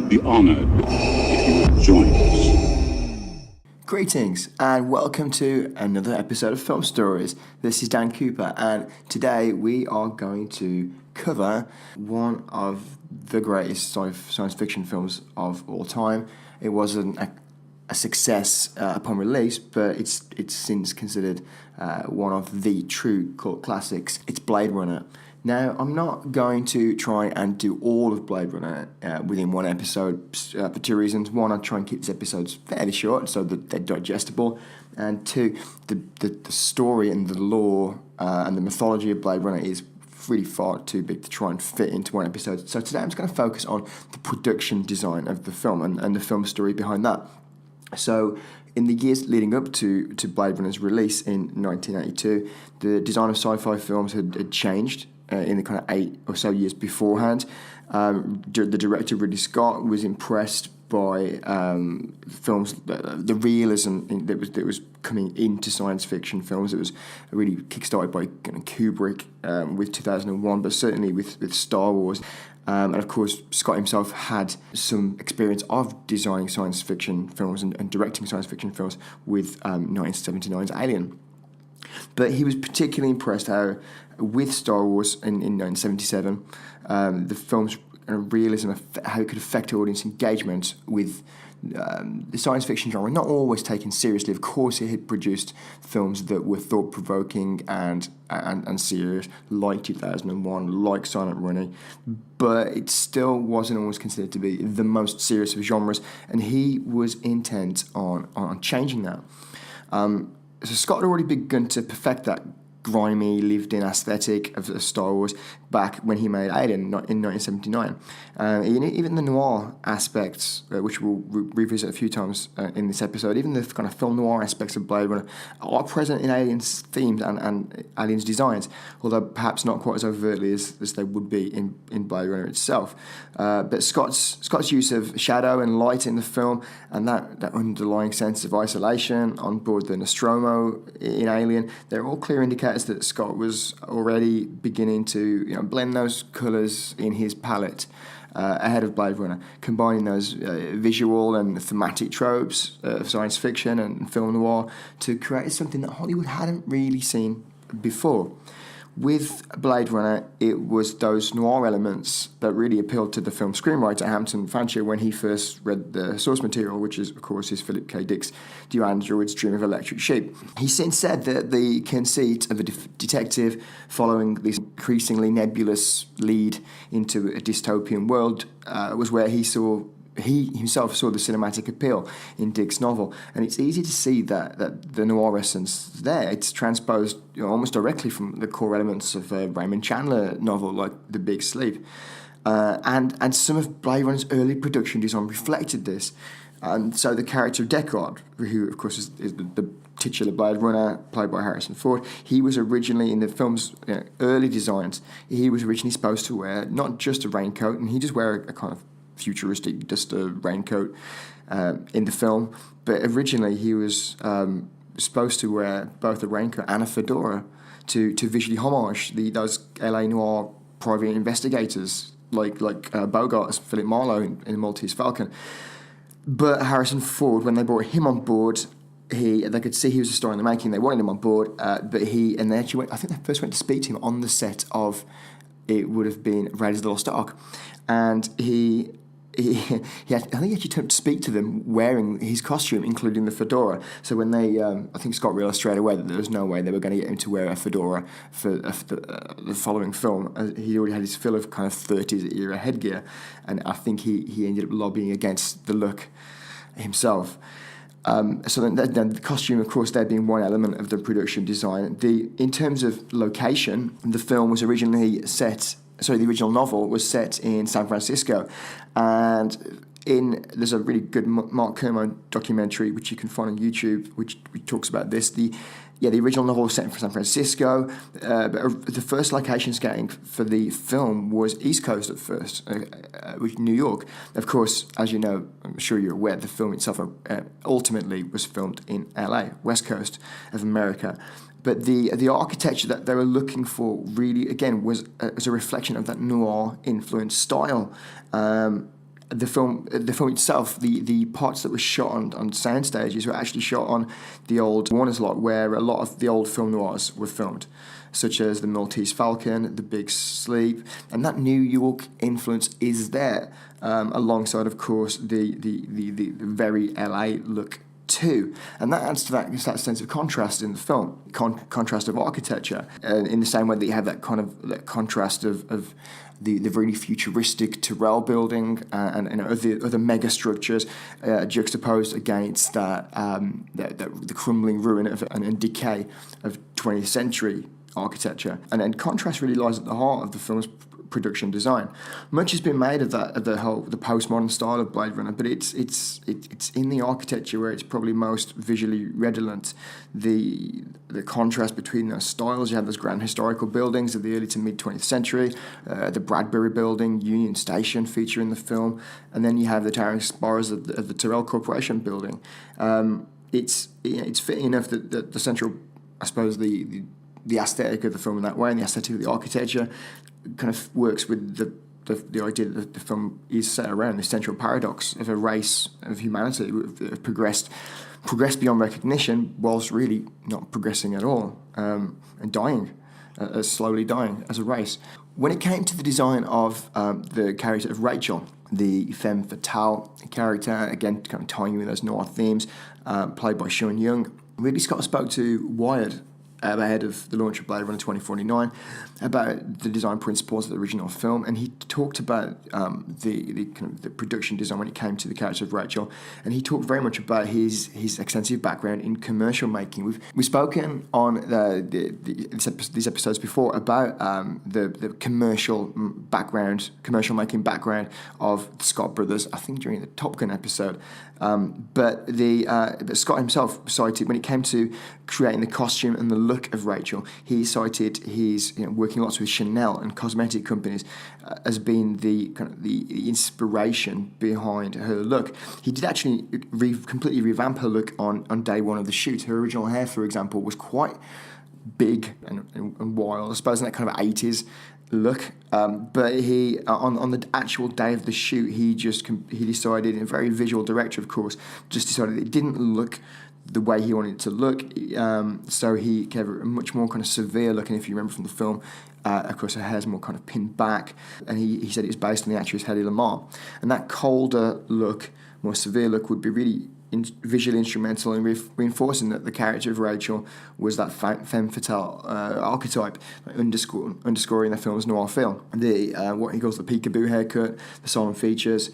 would be honored if you would join us. Greetings and welcome to another episode of Film Stories. This is Dan Cooper, and today we are going to cover one of the greatest science fiction films of all time. It wasn't a success upon release, but it's since considered one of the true cult classics. It's Blade Runner. Now, I'm not going to try and do all of Blade Runner within one episode for two reasons. One, I try and keep these episodes fairly short so that they're digestible. And two, the story and the lore and the mythology of Blade Runner is really far too big to try and fit into one episode. So today I'm just going to focus on the production design of the film and the film story behind that. So in the years leading up to Blade Runner's release in 1982, the design of sci-fi films had changed. In the kind of 8 or so years beforehand. The director Ridley Scott was impressed by films, the realism that was coming into science fiction films. It was really kickstarted by Kubrick with 2001, but certainly with Star Wars. And of course, Scott himself had some experience of designing science fiction films and directing science fiction films with 1979's Alien. But he was particularly impressed how, with Star Wars in 1977, the film's realism, how it could affect audience engagement with the science fiction genre, not always taken seriously. Of course, it had produced films that were thought-provoking and serious, like 2001, like Silent Running, but it still wasn't always considered to be the most serious of genres, and he was intent on changing that. So Scott had already begun to perfect that grimy, lived-in aesthetic of Star Wars back when he made Alien in 1979. Even the noir aspects, which we'll revisit a few times in this episode, even the kind of film noir aspects of Blade Runner are present in Alien's themes and Alien's designs, although perhaps not quite as overtly as they would be in Blade Runner itself. But Scott's use of shadow and light in the film and that underlying sense of isolation on board the Nostromo in Alien, they're all clear indicators that Scott was already beginning to blend those colours in his palette ahead of Blade Runner, combining those visual and thematic tropes of science fiction and film noir to create something that Hollywood hadn't really seen before. With Blade Runner, it was those noir elements that really appealed to the film screenwriter Hampton Fancher when he first read the source material, which is, of course, is Philip K. Dick's Do Androids Dream of Electric Sheep. He since said that the conceit of a detective following this increasingly nebulous lead into a dystopian world was where he himself saw the cinematic appeal in Dick's novel, and it's easy to see that the noir essence there. It's transposed almost directly from the core elements of a Raymond Chandler novel like The Big Sleep, and some of Blade Runner's early production design reflected this. And so the character of Deckard, who of course is the titular Blade Runner, played by Harrison Ford, he was originally in the film's early designs. He was originally supposed to wear not just a raincoat, and he just wear a kind of futuristic duster raincoat in the film, but originally he was supposed to wear both a raincoat and a fedora to visually homage those LA noir private investigators like Bogart as Philip Marlowe in Maltese Falcon. But Harrison Ford, when they brought him on board, they could see he was a star in the making. They wanted him on board, but they actually went. I think they first went to speak to him on the set of, it would have been Raiders of the Lost Ark, and I think he actually turned to speak to them wearing his costume, including the fedora. So when they, I think Scott realised straight away that there was no way they were going to get him to wear a fedora for the following film. He already had his fill of kind of 30s era headgear, and I think he ended up lobbying against the look himself. So then the costume, of course, there being one element of the production design. In terms of location, the film was originally the original novel was set in San Francisco, and there's a really good Mark Kermode documentary which you can find on YouTube, which talks about this. The original novel was set in San Francisco, but the first location scouting for the film was East Coast at first, with New York. Of course, as you know, I'm sure you're aware, the film itself ultimately was filmed in LA, West Coast of America. But the architecture that they were looking for really, again, was a reflection of that noir-influenced style. the film itself, the parts that were shot on sound stages were actually shot on the old Warner's lot, where a lot of the old film noirs were filmed, such as the Maltese Falcon, the Big Sleep, and that New York influence is there, alongside, of course, the very LA look too, and that adds to that sense of contrast in the film, contrast of architecture, in the same way that you have that contrast of the really futuristic Tyrrell building and other mega structures juxtaposed against the crumbling ruin and decay of 20th century architecture, and contrast really lies at the heart of the film's production design. Much has been made of that, of the postmodern style of Blade Runner, but it's in the architecture where it's probably most visually redolent. The contrast between those styles, you have those grand historical buildings of the early to mid 20th century, the Bradbury Building, Union Station feature in the film, and then you have the towering spires of the Tyrrell Corporation building. It's fitting enough that the central, I suppose, the aesthetic of the film in that way, and the aesthetic of the architecture kind of works with the idea that the film is set around the central paradox of a race of humanity who have progressed beyond recognition whilst really not progressing at all, and dying, slowly dying as a race. When it came to the design of the character of Rachel, the femme fatale character, again kind of tying in with those noir themes, played by Sean Young, Ridley Scott spoke to Wired ahead of the launch of Blade Runner 2049 about the design principles of the original film, and he talked about the production design when it came to the character of Rachel, and he talked very much about his extensive background in commercial making. We've spoken on these episodes before about the commercial making background of the Scott brothers, I think during the Top Gun episode, but Scott himself cited, when it came to creating the costume and the look of Rachel, he cited his working lots with Chanel and cosmetic companies as being the inspiration behind her look. He did actually completely revamp her look on day one of the shoot. Her original hair, for example, was quite big and wild, I suppose, in that kind of 80s look, but he on the actual day of the shoot, he decided, in a very visual director, of course, just decided it didn't look the way he wanted it to look, so he gave it a much more kind of severe look. And if you remember from the film, of course, her hair's more kind of pinned back, and he said it was based on the actress Hedy Lamarr, and that colder look, more severe look, would be really visually instrumental in reinforcing that the character of Rachel was that femme fatale archetype, underscoring the film's noir feel. What he calls the peekaboo haircut, the solemn features.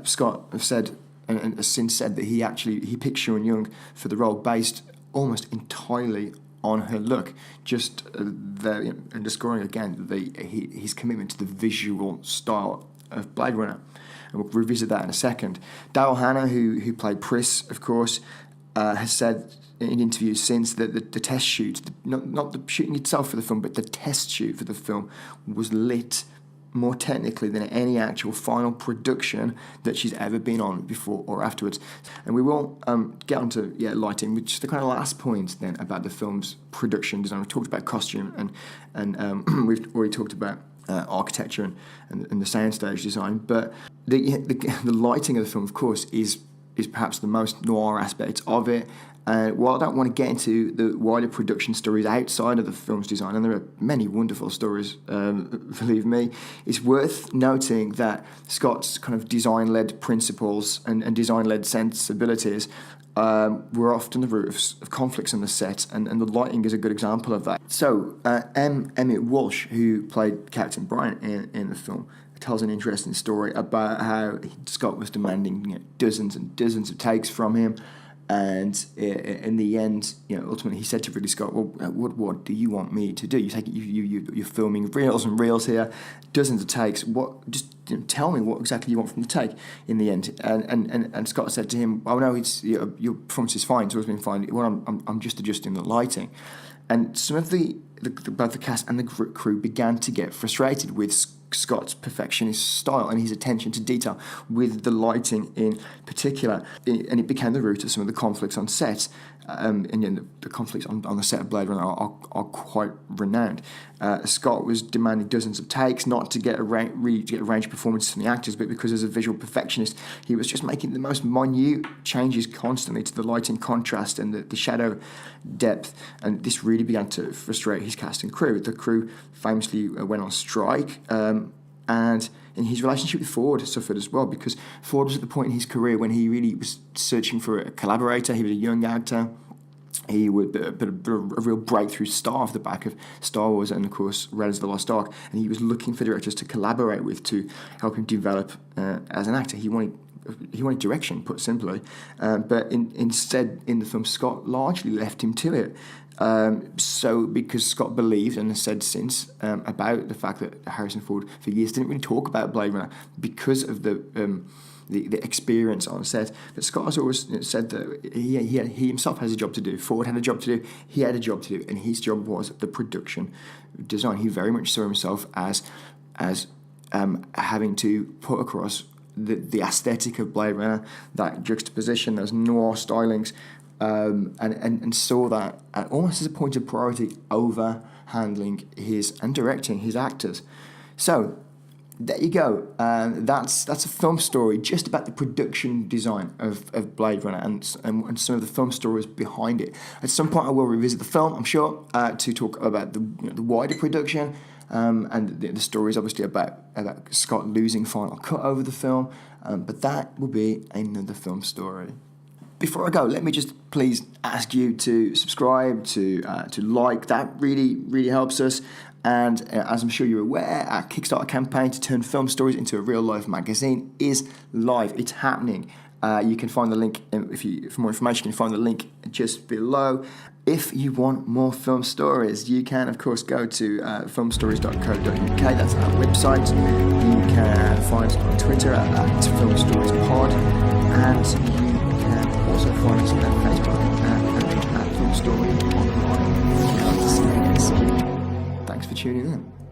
Scott have said, and has since said, that he picked Sean Young for the role based almost entirely on her look, just underscoring again his commitment to the visual style of Blade Runner. And we'll revisit that in a second. Daryl Hannah, who played Pris, of course, has said in interviews since that the test shoot, not the shooting itself for the film, but the test shoot for the film was lit more technically than any actual final production that she's ever been on before or afterwards. And we will get onto lighting, which is the kind of last point then about the film's production design. We've talked about costume and we've already talked about architecture and the soundstage design, but the lighting of the film, of course, is perhaps the most noir aspect of it. While I don't want to get into the wider production stories outside of the film's design, and there are many wonderful stories, believe me, it's worth noting that Scott's kind of design-led principles and design-led sensibilities were often the root of conflicts on the set, and the lighting is a good example of that. So, Emmett Walsh, who played Captain Bryant in the film, tells an interesting story about how Scott was demanding dozens and dozens of takes from him, and in the end, ultimately he said to Ridley Scott, "Well, what do you want me to do? You're filming reels and reels here, dozens of takes. What? Just tell me what exactly you want from the take." In the end, and Scott said to him, "Oh no, your performance is fine. It's always been fine. Well, I'm just adjusting the lighting." And some of both the cast and the crew began to get frustrated with Scott's perfectionist style and his attention to detail with the lighting in particular. And it became the root of some of the conflicts on set. And the conflicts on the set of Blade Runner are quite renowned. Scott was demanding dozens of takes, not to get a range of performances from the actors, but because as a visual perfectionist, he was just making the most minute changes constantly to the lighting contrast and the shadow depth. And this really began to frustrate his cast and crew. The crew famously went on strike. And in his relationship with Ford suffered as well, because Ford was at the point in his career when he really was searching for a collaborator. He was a young actor. He would be a real breakthrough star off the back of Star Wars and, of course, Raiders of the Lost Ark. And he was looking for directors to collaborate with to help him develop as an actor. He wanted direction, put simply. But instead, in the film, Scott largely left him to it. So because Scott believed and has said since about the fact that Harrison Ford for years didn't really talk about Blade Runner because of the experience on set. But Scott has always said that he himself has a job to do. Ford had a job to do. He had a job to do, and his job was the production design. He very much saw himself as having to put across the aesthetic of Blade Runner, that juxtaposition, those noir stylings. And saw that almost as a point of priority over handling and directing his actors. So there you go. That's a film story just about the production design of Blade Runner and some of the film stories behind it. At some point I will revisit the film, I'm sure, to talk about the wider production and the stories obviously about Scott losing final cut over the film. But that will be another film story. Before I go, let me just please ask you to subscribe, to like. That really helps us. And as I'm sure you're aware, our Kickstarter campaign to turn film stories into a real-life magazine is live. It's happening. You can find the link, for more information, you can find the link just below. If you want more film stories, you can, of course, go to filmstories.co.uk. That's our website. You can find us on Twitter at filmstoriespod. And you can also find us on Facebook at Film Story Online. Thanks for tuning in.